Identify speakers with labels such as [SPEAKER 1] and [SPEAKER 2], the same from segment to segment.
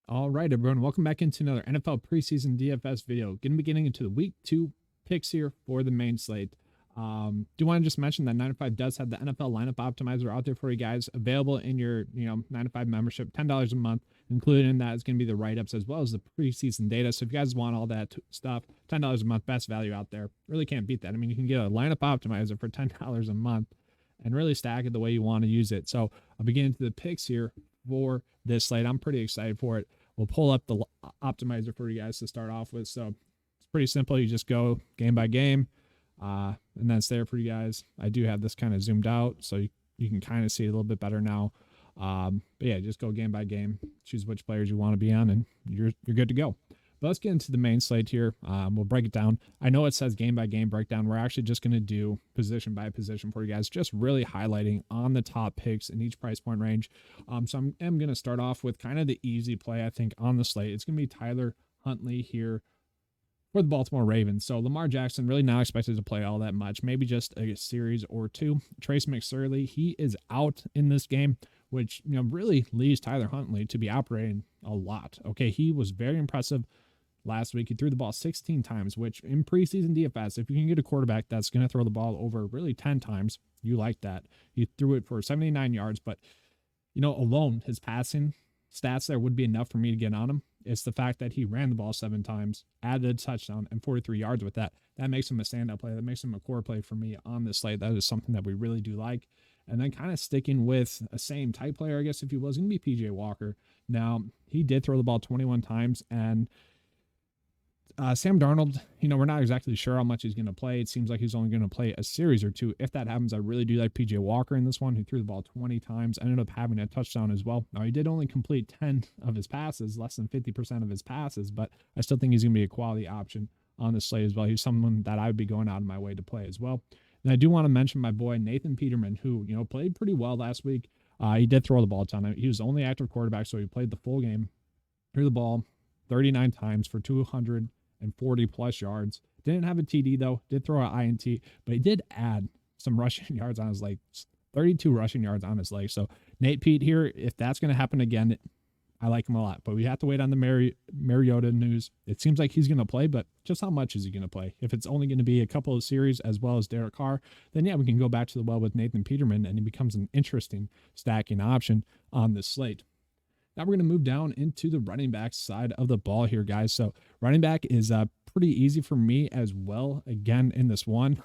[SPEAKER 1] All right, everyone, welcome back into another NFL preseason DFS video. Going to be getting into the week 2 picks here for the main slate. Do want to just mention that 9 to 5 does have the NFL lineup optimizer out there for you guys, available in your 9 to 5 membership, $10 a month. Included in that is going to be the write-ups as well as the preseason data. So if you guys want all that stuff, $10 a month, best value out there. Really can't beat that. I mean, you can get a lineup optimizer for $10 a month and really stack it the way you want to use it. So I'll begin into the picks here for this slate. I'm pretty excited for it. We'll pull up the optimizer for you guys to start off with. So it's pretty simple. You just go game by game, and that's there for you guys. I do have this kind of zoomed out, so you can kind of see it a little bit better now. But yeah, just go game by game, choose which players you want to be on, and you're good to go. But let's get into the main slate here. We'll break it down. I know it says game by game breakdown. We're actually just going to do position by position for you guys, just really highlighting on the top picks in each price point range. So I'm going to start off with kind of the easy play, I think, on the slate. It's going to be Tyler Huntley here for the Baltimore Ravens. So Lamar Jackson really not expected to play all that much, maybe just a series or two. Trace McSorley, he is out in this game, which really leaves Tyler Huntley to be operating a lot. Okay, he was very impressive last week. He threw the ball 16 times, which in preseason DFS, if you can get a quarterback that's going to throw the ball over really 10 times, you like that. He threw it for 79 yards, but alone his passing stats there would be enough for me to get on him. It's the fact that he ran the ball 7 times, added a touchdown, and 43 yards with that. That makes him a standout play. That makes him a core play for me on this slate. That is something that we really do like. And then kind of sticking with a same type player, I guess, if you will, is going to be PJ Walker. Now, he did throw the ball 21 times, and Sam Darnold, we're not exactly sure how much he's going to play. It seems like he's only going to play a series or two. If that happens, I really do like PJ Walker in this one. He threw the ball 20 times, ended up having a touchdown as well. Now, he did only complete 10 of his passes, less than 50% of his passes, but I still think he's going to be a quality option on this slate as well. He's someone that I would be going out of my way to play as well. And I do want to mention my boy, Nathan Peterman, who, played pretty well last week. He did throw the ball a ton. He was the only active quarterback, so he played the full game. Threw the ball 39 times for 240 plus yards. Didn't have a TD though. Did throw an INT, but he did add some rushing yards on his leg. 32 rushing yards on his leg. So Nate Pete here, if that's going to happen again, I like him a lot. But we have to wait on the Mariota news. It seems like he's going to play, but just how much is he going to play? If it's only going to be a couple of series as well as Derek Carr, then yeah, we can go back to the well with Nathan Peterman, and he becomes an interesting stacking option on this slate. Now we're going to move down into the running back side of the ball here, guys. So running back is pretty easy for me as well, again, in this one.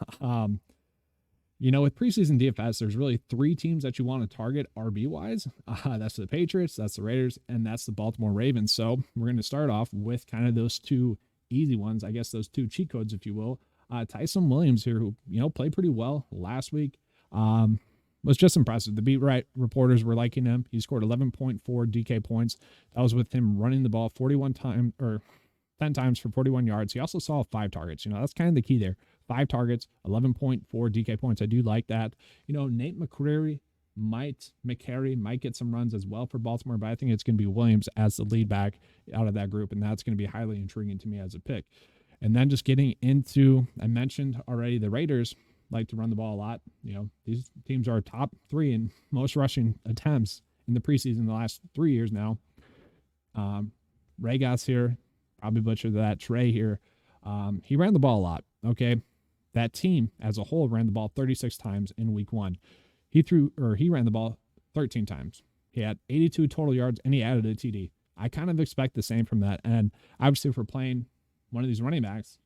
[SPEAKER 1] With preseason DFS, there's really 3 teams that you want to target RB-wise. That's the Patriots, that's the Raiders, and that's the Baltimore Ravens. So we're going to start off with kind of those 2 easy ones, I guess those 2 cheat codes, if you will. Tyson Williams here, who, played pretty well last week. Was just impressive. The beat reporters were liking him. He scored 11.4 DK points. That was with him running the ball 10 times for 41 yards. He also saw 5 targets. That's kind of the key there. 5 targets, 11.4 DK points. I do like that. Nate McCary might get some runs as well for Baltimore, but I think it's going to be Williams as the lead back out of that group, and that's going to be highly intriguing to me as a pick. And then just getting into, I mentioned already, the Raiders like to run the ball a lot. These teams are top 3 in most rushing attempts in the preseason the last 3 years now. Ragas here, probably butchered that. Trey here, he ran the ball a lot. Okay, that team as a whole ran the ball 36 times in week 1. He ran the ball 13 times. He had 82 total yards and he added a TD. I kind of expect the same from that. And obviously, if we're playing one of these running backs,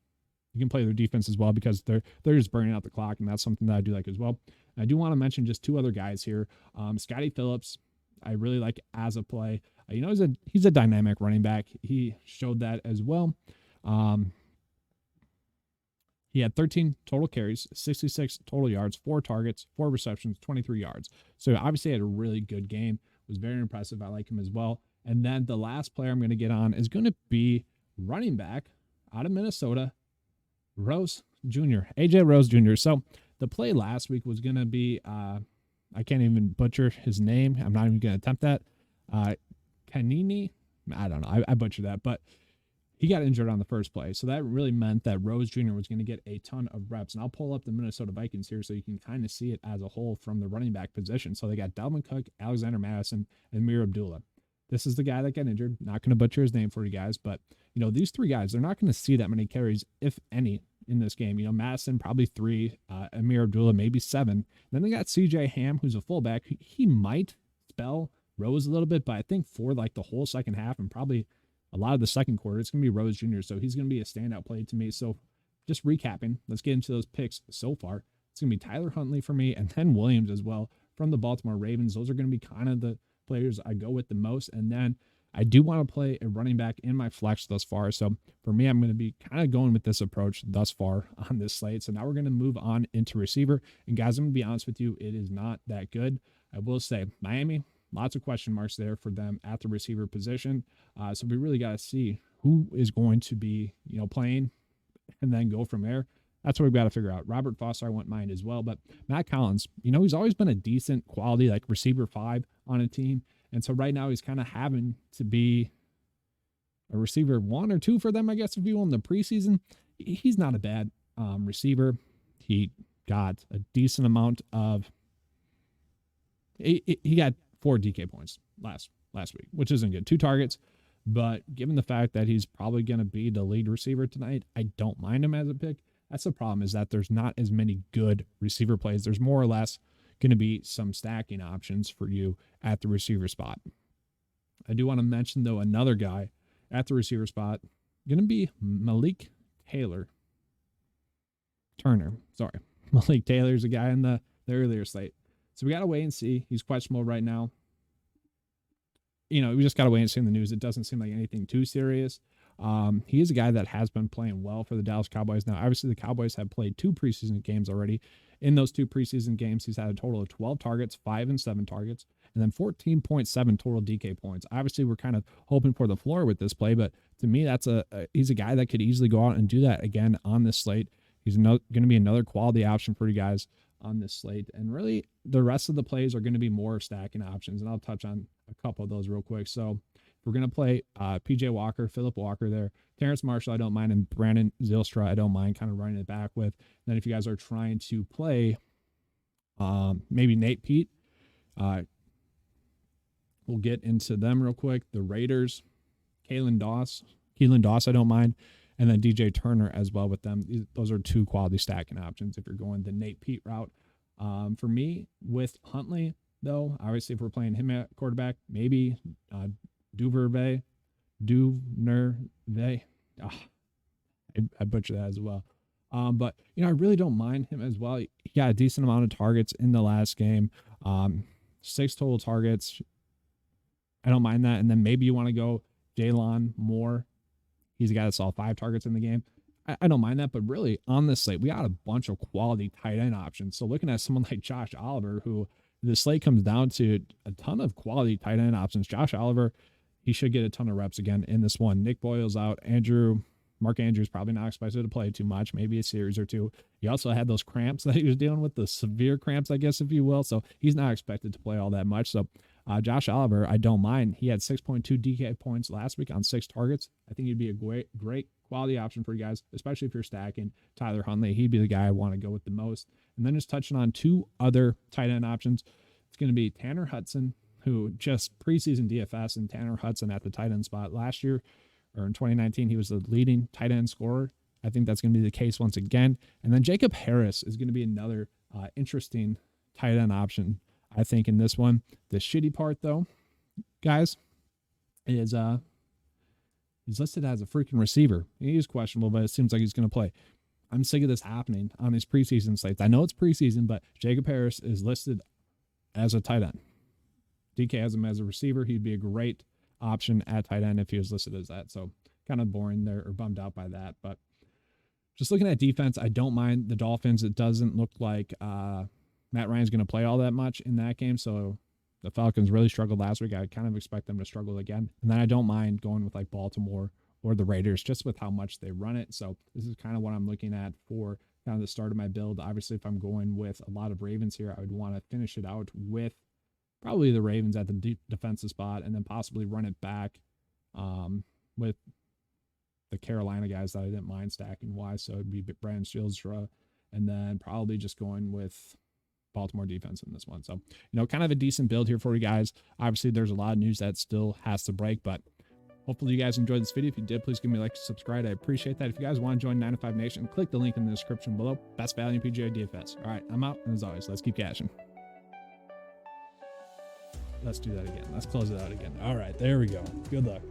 [SPEAKER 1] you can play their defense as well because they're just burning out the clock, and that's something that I do like as well. And I do want to mention just 2 other guys here. Scotty Phillips, I really like as a play. He's a dynamic running back. He showed that as well. He had 13 total carries, 66 total yards, 4 targets, 4 receptions, 23 yards. So obviously had a really good game. Was very impressive. I like him as well. And then the last player I'm going to get on is going to be running back out of Minnesota, Rose Jr., AJ Rose Jr. So the play last week was going to be I can't even butcher his name. I'm not even going to attempt that. Kanini, I don't know. I butchered that, but he got injured on the first play. So that really meant that Rose Jr. was going to get a ton of reps. And I'll pull up the Minnesota Vikings here so you can kind of see it as a whole from the running back position. So they got Dalvin Cook, Alexander Madison, and Amir Abdullah. This is the guy that got injured. Not going to butcher his name for you guys, but these three guys, they're not going to see that many carries, if any, in this game. Madison probably 3, Amir Abdullah maybe 7. Then they got CJ Ham, who's a fullback. He might spell Rose a little bit, but I think for like the whole second half and probably a lot of the second quarter, it's going to be Rose Jr. So he's going to be a standout play to me. So just recapping, let's get into those picks so far. It's going to be Tyler Huntley for me, and then Williams as well from the Baltimore Ravens. Those are going to be kind of the players I go with the most. And then I do want to play a running back in my flex thus far. So for me, I'm going to be kind of going with this approach thus far on this slate. So now we're going to move on into receiver. And guys, I'm going to be honest with you, it is not that good. I will say Miami, lots of question marks there for them at the receiver position. So we really got to see who is going to be, playing and then go from there. That's what we've got to figure out. Robert Foster, I wouldn't mind as well. But Matt Collins, he's always been a decent quality, like receiver 5 on a team. And so right now he's kind of having to be a receiver 1 or 2 for them, I guess, if you will, in the preseason. He's not a bad receiver. He got a decent amount of, he got 4 DK points last week, which isn't good. 2 targets. But given the fact that he's probably going to be the lead receiver tonight, I don't mind him as a pick. That's the problem, is that there's not as many good receiver plays. There's more or less going to be some stacking options for you at the receiver spot. I do want to mention, though, another guy at the receiver spot, going to be Malik Turner. Malik Taylor's a guy in the earlier slate. So we got to wait and see. He's questionable right now. We just got to wait and see in the news. It doesn't seem like anything too serious. He is a guy that has been playing well for the Dallas Cowboys. Now, obviously, the Cowboys have played 2 preseason games already. In those 2 preseason games, he's had a total of 12 targets, 5 and 7 targets, and then 14.7 total DK points. Obviously, we're kind of hoping for the floor with this play, but to me, he's a guy that could easily go out and do that again on this slate. He's going to be another quality option for you guys on this slate. And really, the rest of the plays are going to be more stacking options, and I'll touch on a couple of those real quick. So we're going to play PJ Walker, Phillip Walker there. Terrence Marshall, I don't mind, and Brandon Zylstra, I don't mind kind of running it back with. And then if you guys are trying to play maybe Nate Pete, we'll get into them real quick. The Raiders, Keelan Doss, I don't mind. And then DJ Turner as well with them. Those are 2 quality stacking options if you're going the Nate Pete route. For me, with Huntley, though, obviously if we're playing him at quarterback, maybe Duvernay. I butchered that as well. But, I really don't mind him as well. He got a decent amount of targets in the last game. 6 total targets. I don't mind that. And then maybe you want to go Jalen Moore. He's a guy that saw 5 targets in the game. I don't mind that. But really, on this slate, we got a bunch of quality tight end options. So looking at someone like Josh Oliver, who the slate comes down to a ton of quality tight end options. Josh Oliver, he should get a ton of reps again in this one. Nick Boyle's out. Mark Andrews probably not expected to play too much, maybe a series or 2. He also had those cramps that he was dealing with, the severe cramps, I guess, if you will. So he's not expected to play all that much. So Josh Oliver, I don't mind. He had 6.2 DK points last week on 6 targets. I think he'd be a great quality option for you guys, especially if you're stacking Tyler Huntley. He'd be the guy I want to go with the most. And then just touching on 2 other tight end options. It's going to be Tanner Hudson, who just preseason DFS, and Tanner Hudson at the tight end spot last year, or in 2019, he was the leading tight end scorer. I think that's going to be the case once again. And then Jacob Harris is going to be another interesting tight end option, I think, in this one. The shitty part, though, guys, is he's listed as a freaking receiver. He is questionable, but it seems like he's going to play. I'm sick of this happening on these preseason slates. I know it's preseason, but Jacob Harris is listed as a tight end. DK has him as a receiver. He'd be a great option at tight end if he was listed as that. So kind of boring there, or bummed out by that. But just looking at defense, I don't mind the Dolphins. It doesn't look like Matt Ryan's going to play all that much in that game. So the Falcons really struggled last week. I kind of expect them to struggle again. And then I don't mind going with like Baltimore or the Raiders, just with how much they run it. So this is kind of what I'm looking at for kind of the start of my build. Obviously, if I'm going with a lot of Ravens here, I would want to finish it out with probably the Ravens at the defensive spot, and then possibly run it back with the Carolina guys that I didn't mind stacking. Why? So it'd be Brandon Shildra, and then probably just going with Baltimore defense in this one. So, kind of a decent build here for you guys. Obviously, there's a lot of news that still has to break, but hopefully you guys enjoyed this video. If you did, please give me a like and subscribe. I appreciate that. If you guys want to join 9 to 5 Nation, click the link in the description below. Best value in PGA DFS. All right, I'm out. And as always, let's keep cashing. Let's do that again. Let's close it out again. All right, there we go. Good luck.